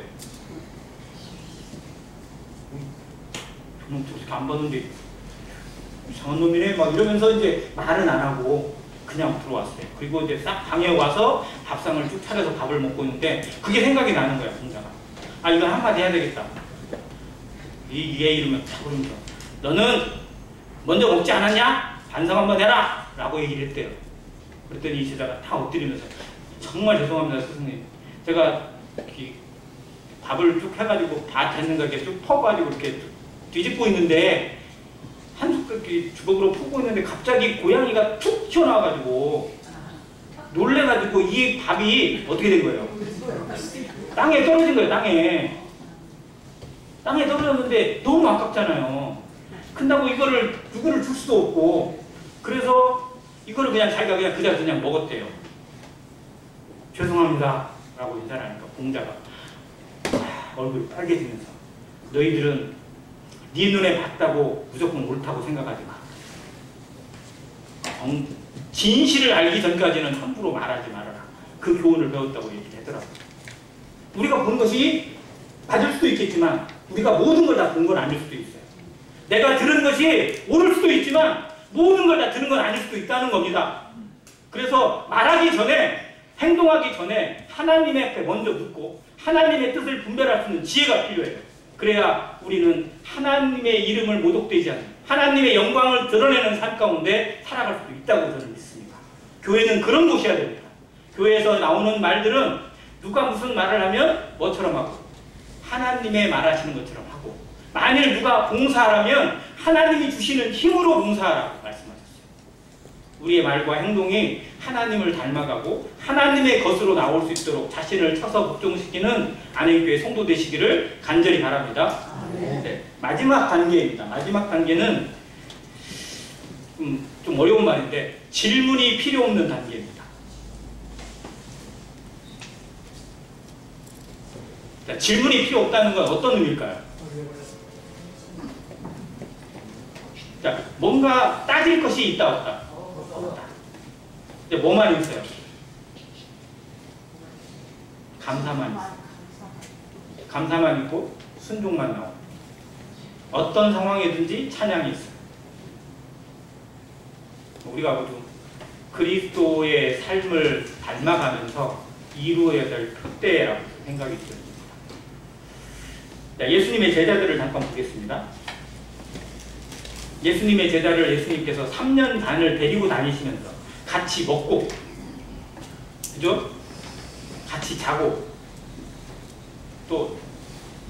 저는 저렇게 안 봤는데 이상한 놈이네 막 이러면서 이제 말은 안 하고 그냥 들어왔어요. 그리고 이제 싹 방에 와서 밥상을 쭉 차려서 밥을 먹고 있는데 그게 생각이 나는 거야, 공자가. 이건 한마디 해야 되겠다. 얘 이러면 탁 그러면서 너는 먼저 먹지 않았냐? 반성 한번 해라! 라고 얘기를 했대요. 그랬더니 이 제자가 다 엎드리면서 정말 죄송합니다, 스승님. 제가 밥을 쭉 해가지고 다 됐는 거 이렇게 쭉 퍼가지고 이렇게 뒤집고 있는데 한 숟가락이 주걱으로 푸고 있는데 갑자기 고양이가 툭 튀어나와가지고 놀래가지고 이 밥이 어떻게 된 거예요? 땅에 떨어진 거예요. 땅에 떨어졌는데 너무 아깝잖아요. 근다고 이거를 누구를 줄 수도 없고 그래서 이거를 그냥 자기가 그냥 먹었대요. 죄송합니다 라고 인사를 하니까 공자가 얼굴이 빨개지면서 너희들은 네 눈에 봤다고 무조건 옳다고 생각하지 마. 진실을 알기 전까지는 함부로 말하지 말아라. 그 교훈을 배웠다고 얘기를 하더라고요. 우리가 본 것이 맞을 수도 있겠지만 우리가 모든 걸 다 본 건 아닐 수도 있어요. 내가 들은 것이 옳을 수도 있지만 모든 걸 다 들은 건 아닐 수도 있다는 겁니다. 그래서 말하기 전에 행동하기 전에 하나님의 앞에 먼저 묻고 하나님의 뜻을 분별할 수 있는 지혜가 필요해요. 그래야 우리는 하나님의 이름을 모독되지 않는 하나님의 영광을 드러내는 삶 가운데 살아갈 수도 있다고 저는 믿습니다. 교회는 그런 곳이어야 됩니다. 교회에서 나오는 말들은 누가 무슨 말을 하면 뭐처럼 하고 하나님의 말하시는 것처럼 하고 만일 누가 봉사하라면 하나님이 주시는 힘으로 봉사하라고 말씀하셨어요. 우리의 말과 행동이 하나님을 닮아가고 하나님의 것으로 나올 수 있도록 자신을 쳐서 복종시키는 안행교회 성도 되시기를 간절히 바랍니다. 네, 마지막 단계입니다. 마지막 단계는 좀 어려운 말인데 질문이 필요 없는 단계입니다. 자, 질문이 필요 없다는 건 어떤 의미일까요? 자, 뭔가 따질 것이 있다 없다? 없다. 이제 뭐만 있어요? 감사만 있어요. 감사만 있고 순종만 나옵니다. 어떤 상황이든지 찬양이 있어요. 우리가 모두 그리스도의 삶을 닮아가면서 이루어야 될 특대라고 생각이 듭니다. 자, 예수님의 제자들을 잠깐 보겠습니다. 예수님의 제자를 예수님께서 3년 반을 데리고 다니시면서 같이 먹고, 그죠? 같이 자고, 또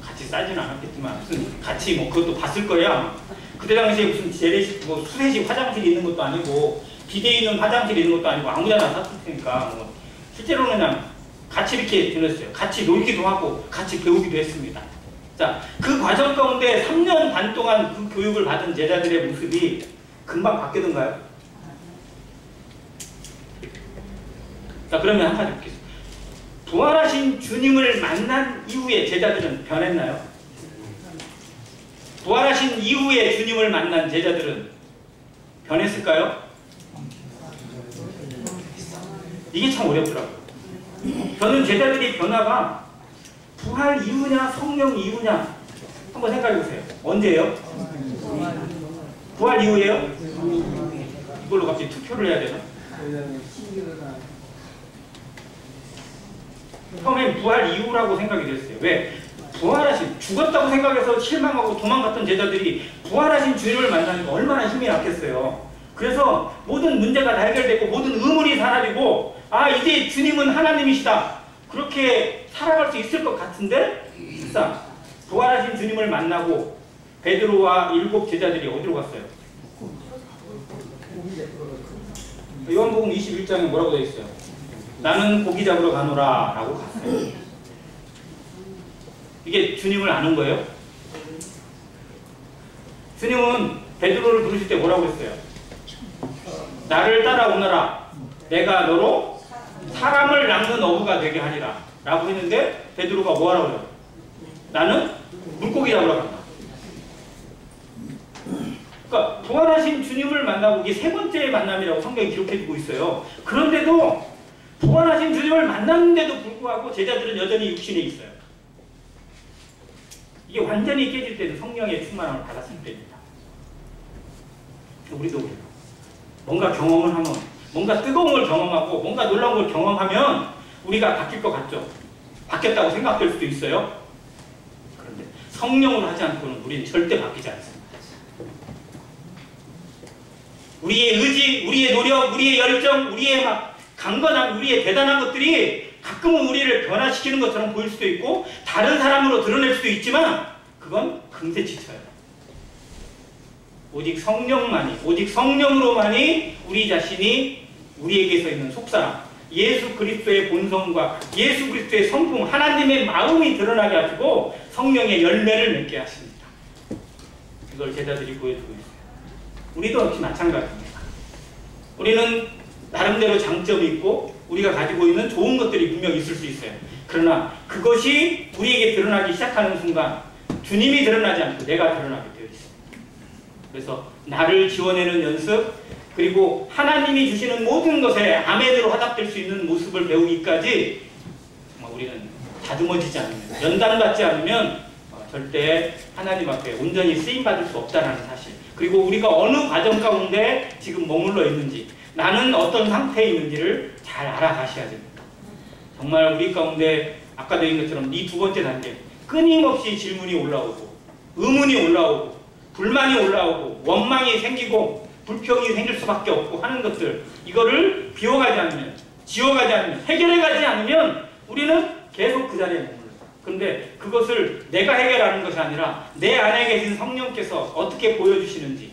같이 싸지는 않았겠지만 무슨 같이 뭐 그것도 봤을 거야. 그때 당시에 무슨 재래식 뭐 수세식 화장실이 있는 것도 아니고 비대 있는 화장실이 있는 것도 아니고 아무데나 샀을 테니까 뭐 실제로는 그냥 같이 이렇게 지냈어요. 같이 놀기도 하고 같이 배우기도 했습니다. 자, 그 과정 가운데 3년 반 동안 그 교육을 받은 제자들의 모습이 금방 바뀌던가요? 자, 그러면 한 가지 묻겠습니다. 부활하신 주님을 만난 이후에 제자들은 변했나요? 부활하신 이후에 주님을 만난 제자들은 변했을까요? 이게 참 어렵더라고요. 저는 제자들이 변화가 부활 이후냐 성령 이후냐 한번 생각해 보세요. 언제예요? 부활 이후예요? 이걸로 갑자기 투표를 해야 되나? 처음엔 부활 이후라고 생각이 됐어요. 왜? 부활하신, 죽었다고 생각해서 실망하고 도망갔던 제자들이 부활하신 주님을 만나니까 얼마나 힘이 났겠어요. 그래서 모든 문제가 다 해결되고 모든 의문이 사라지고 아, 이제 주님은 하나님이시다. 그렇게 살아갈 수 있을 것 같은데 실상 부활하신 주님을 만나고 베드로와 7 제자들이 어디로 갔어요? 요한복음 21장에 뭐라고 되어 있어요? 나는 고기 잡으러 가노라 라고 갔어요. 이게 주님을 아는 거예요? 주님은 베드로를 부르실 때 뭐라고 했어요? 나를 따라오너라. 내가 너로 사람을 낚는 어부가 되게 하리라 라고 했는데 베드로가 뭐하라고 해요? 나는 물고기 잡으러 간다. 그러니까 부활하신 주님을 만나고 이게 3번째 만남이라고 성경이 기록해주고 있어요. 그런데도 부활하신 주님을 만났는데도 불구하고 제자들은 여전히 육신에 있어요. 이게 완전히 깨질 때는 성령의 충만함을 받았을 때입니다. 우리도 그래요. 뭔가 경험을 하면, 뭔가 뜨거운 걸 경험하고 뭔가 놀라운 걸 경험하면 우리가 바뀔 것 같죠? 바뀌었다고 생각될 수도 있어요. 그런데 성령으로 하지 않고는 우리는 절대 바뀌지 않습니다. 우리의 의지, 우리의 노력, 우리의 열정, 우리의 막 강건한, 우리의 대단한 것들이 가끔은 우리를 변화시키는 것처럼 보일 수도 있고 다른 사람으로 드러낼 수도 있지만 그건 금세 지쳐요. 오직 성령만이, 오직 성령으로만이 우리 자신이 우리에게서 있는 속사람, 예수 그리스도의 본성과 예수 그리스도의 성품, 하나님의 마음이 드러나게 하시고 성령의 열매를 맺게 하십니다. 이걸 제자들이 보여주고 있어요. 우리도 역시 마찬가지입니다. 우리는 나름대로 장점이 있고 우리가 가지고 있는 좋은 것들이 분명히 있을 수 있어요. 그러나 그것이 우리에게 드러나기 시작하는 순간 주님이 드러나지 않고 내가 드러나게 되어 있습니다. 그래서 나를 지워내는 연습, 그리고 하나님이 주시는 모든 것에 아멘으로 화답될 수 있는 모습을 배우기까지 우리는 다듬어지지 않으면, 연단받지 않으면 절대 하나님 앞에 온전히 쓰임받을 수 없다는 사실, 그리고 우리가 어느 과정 가운데 지금 머물러 있는지, 나는 어떤 상태에 있는지를 잘 알아가셔야 됩니다. 정말 우리 가운데 아까도 얘기한 것처럼 이 두 번째 단계, 끊임없이 질문이 올라오고 의문이 올라오고 불만이 올라오고 원망이 생기고 불평이 생길 수밖에 없고 하는 것들, 이거를 비워가지 않으면, 지워가지 않으면, 해결해가지 않으면 우리는 계속 그 자리에 머물러요. 그런데 그것을 내가 해결하는 것이 아니라 내 안에 계신 성령께서 어떻게 보여주시는지,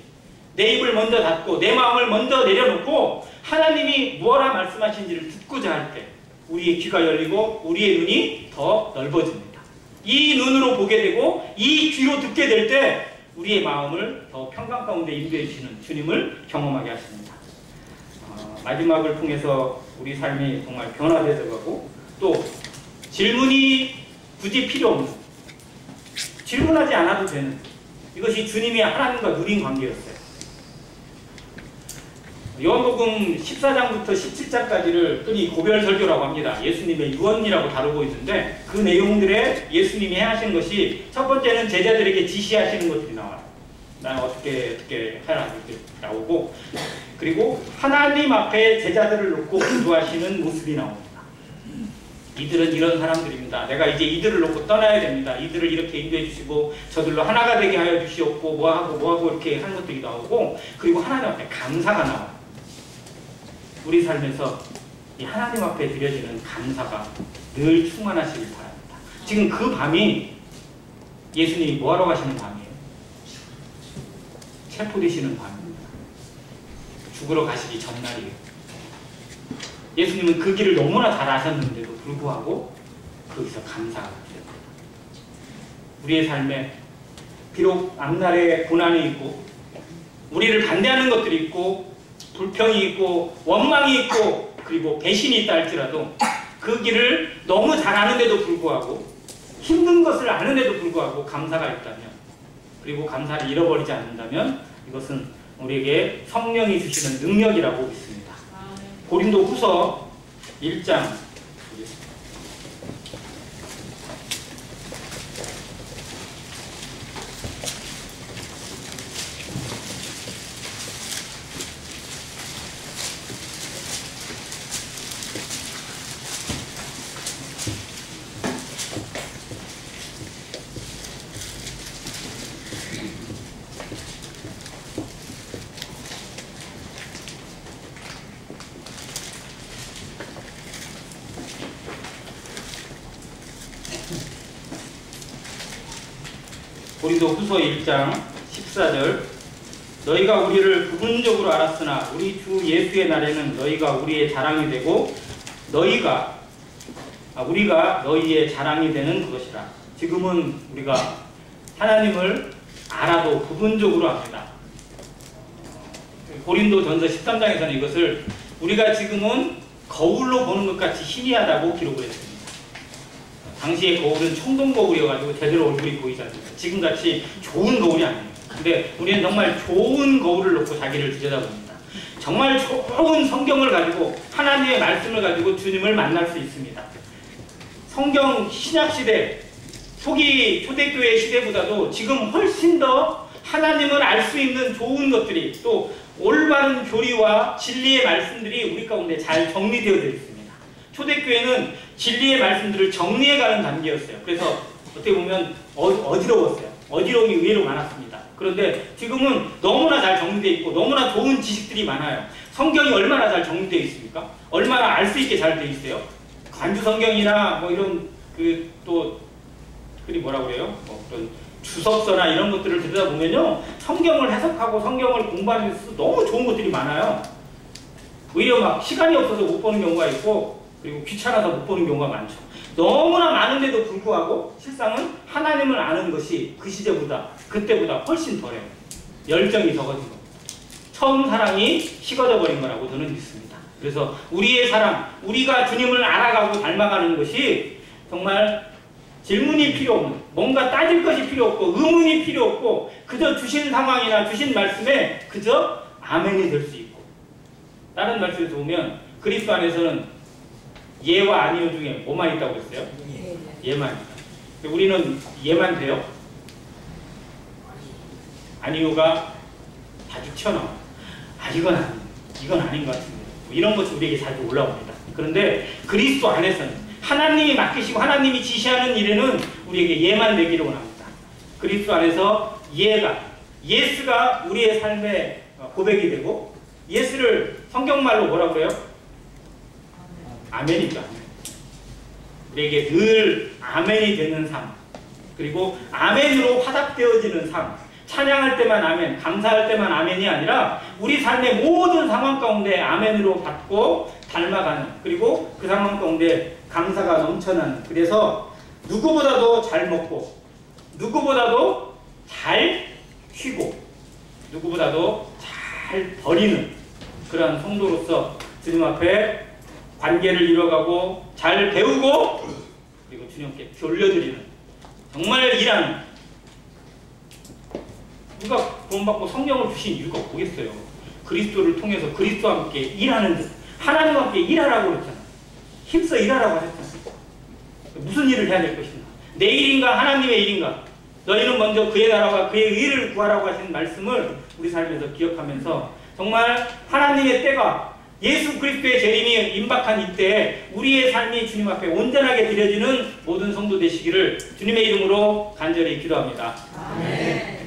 내 입을 먼저 닫고 내 마음을 먼저 내려놓고 하나님이 무엇라 말씀하신지를 듣고자 할 때 우리의 귀가 열리고 우리의 눈이 더 넓어집니다. 이 눈으로 보게 되고 이 귀로 듣게 될 때 우리의 마음을 더 평강 가운데 인도해 주시는 주님을 경험하게 하십니다. 마지막을 통해서 우리 삶이 정말 변화되어 가고, 또 질문이 굳이 필요 없는, 질문하지 않아도 되는, 이것이 주님이 하나님과 누린 관계였어요. 요한복음 14장부터 17장까지를 흔히 고별설교라고 합니다. 예수님의 유언이라고 다루고 있는데 그 내용들에 예수님이 행하신 것이, 첫 번째는 제자들에게 지시하시는 것들이 나와요. 난 어떻게 해라 이렇게 나오고, 그리고 하나님 앞에 제자들을 놓고 기도하시는 모습이 나옵니다. 이들은 이런 사람들입니다. 내가 이제 이들을 놓고 떠나야 됩니다. 이들을 이렇게 인도해 주시고 저들로 하나가 되게 하여 주시옵고 뭐하고 이렇게 하는 것들이 나오고, 그리고 하나님 앞에 감사가 나와요. 우리 삶에서 이 하나님 앞에 드려지는 감사가 늘 충만하시길 바랍니다. 지금 그 밤이 예수님이 뭐하러 가시는 밤이에요? 체포되시는 밤입니다. 죽으러 가시기 전날이에요. 예수님은 그 길을 너무나 잘 아셨는데도 불구하고 거기서 감사가 됩니다. 우리의 삶에 비록 앞날에 고난이 있고 우리를 반대하는 것들이 있고 불평이 있고 원망이 있고 그리고 배신이 있다 할지라도 그 길을 너무 잘 아는데도 불구하고, 힘든 것을 아는데도 불구하고 감사가 있다면, 그리고 감사를 잃어버리지 않는다면 이것은 우리에게 성령이 주시는 능력이라고 믿습니다. 고린도후서 1장 고린도후서 1장 14절, 너희가 우리를 부분적으로 알았으나 우리 주 예수의 날에는 너희가 우리의 자랑이 되고 우리가 너희의 자랑이 되는 것이라. 지금은 우리가 하나님을 알아도 부분적으로 합니다. 고린도전서 13장에서는 이것을 우리가 지금은 거울로 보는 것 같이 희미하다고 기록을 했습니다. 당시의 거울은 청동 거울이어가지고 제대로 얼굴이 보이지 않습니다. 지금같이 좋은 거울이 아니에요. 근데 우리는 정말 좋은 거울을 놓고 자기를 들여다봅니다. 정말 좋은 성경을 가지고, 하나님의 말씀을 가지고 주님을 만날 수 있습니다. 성경 신약시대, 초기 초대교회 시대보다도 지금 훨씬 더 하나님을 알 수 있는 좋은 것들이, 또 올바른 교리와 진리의 말씀들이 우리 가운데 잘 정리되어 있습니다. 초대교회는 진리의 말씀들을 정리해가는 단계였어요. 그래서 어떻게 보면 어지러웠어요. 어지러움이 의외로 많았습니다. 그런데 지금은 너무나 잘 정리되어 있고 너무나 좋은 지식들이 많아요. 성경이 얼마나 잘 정리되어 있습니까? 얼마나 알 수 있게 잘 되어 있어요? 완주 성경이나 뭐 이런 또 뭐라고 그래요? 뭐 그런 주석서나 이런 것들을 들여다보면요, 성경을 해석하고 성경을 공부하는 데 너무 좋은 것들이 많아요. 오히려 막 시간이 없어서 못 보는 경우가 있고, 그리고 귀찮아서 못 보는 경우가 많죠. 너무나 많은데도 불구하고 실상은 하나님을 아는 것이 그 시대보다, 그때보다 훨씬 덜해요. 열정이 적어진 겁니다. 처음 사랑이 식어져 버린 거라고 저는 믿습니다. 그래서 우리의 사랑, 우리가 주님을 알아가고 닮아가는 것이 정말 질문이 필요 없는, 뭔가 따질 것이 필요 없고 의문이 필요 없고 그저 주신 상황이나 주신 말씀에 그저 아멘이 될 수 있고, 다른 말씀에서 보면 그리스도 안에서는 예와 아니요 중에 뭐만 있다고 했어요? 예만 있다. 우리는 예만 돼요? 아니요가 자주 튀어나와요. 이건 아닌 것 같은데, 이런 것이 우리에게 자주 올라옵니다. 그런데 그리스도 안에서는 하나님이 맡기시고 하나님이 지시하는 일에는 우리에게 예만 되기를 원합니다. 그리스도 안에서 예스가 우리의 삶의 고백이 되고, 예스를 성경말로 뭐라고 그래요? 아멘이죠. 우리에게 늘 아멘이 되는 삶, 그리고 아멘으로 화답되어지는 삶, 찬양할 때만 아멘, 감사할 때만 아멘이 아니라 우리 삶의 모든 상황 가운데 아멘으로 받고 닮아가는, 그리고 그 상황 가운데 감사가 넘쳐나는, 그래서 누구보다도 잘 먹고 누구보다도 잘 쉬고 누구보다도 잘 버리는 그런 성도로서 주님 앞에 관계를 이뤄가고 잘 배우고, 그리고 주님께 돌려드리는, 정말 일하는, 누가 구원받고 성령을 주신 이유가 뭐겠어요? 그리스도를 통해서 그리스도와 함께 일하는, 하나님과 함께 일하라고 그랬잖아요. 힘써 일하라고 하셨잖아요. 무슨 일을 해야 될 것인가? 내 일인가 하나님의 일인가? 너희는 먼저 그의 나라와 그의 의를 구하라고 하신 말씀을 우리 삶에서 기억하면서 정말 하나님의 때가, 예수 그리스도의 재림이 임박한 이때에 우리의 삶이 주님 앞에 온전하게 드려지는 모든 성도 되시기를 주님의 이름으로 간절히 기도합니다. 아멘.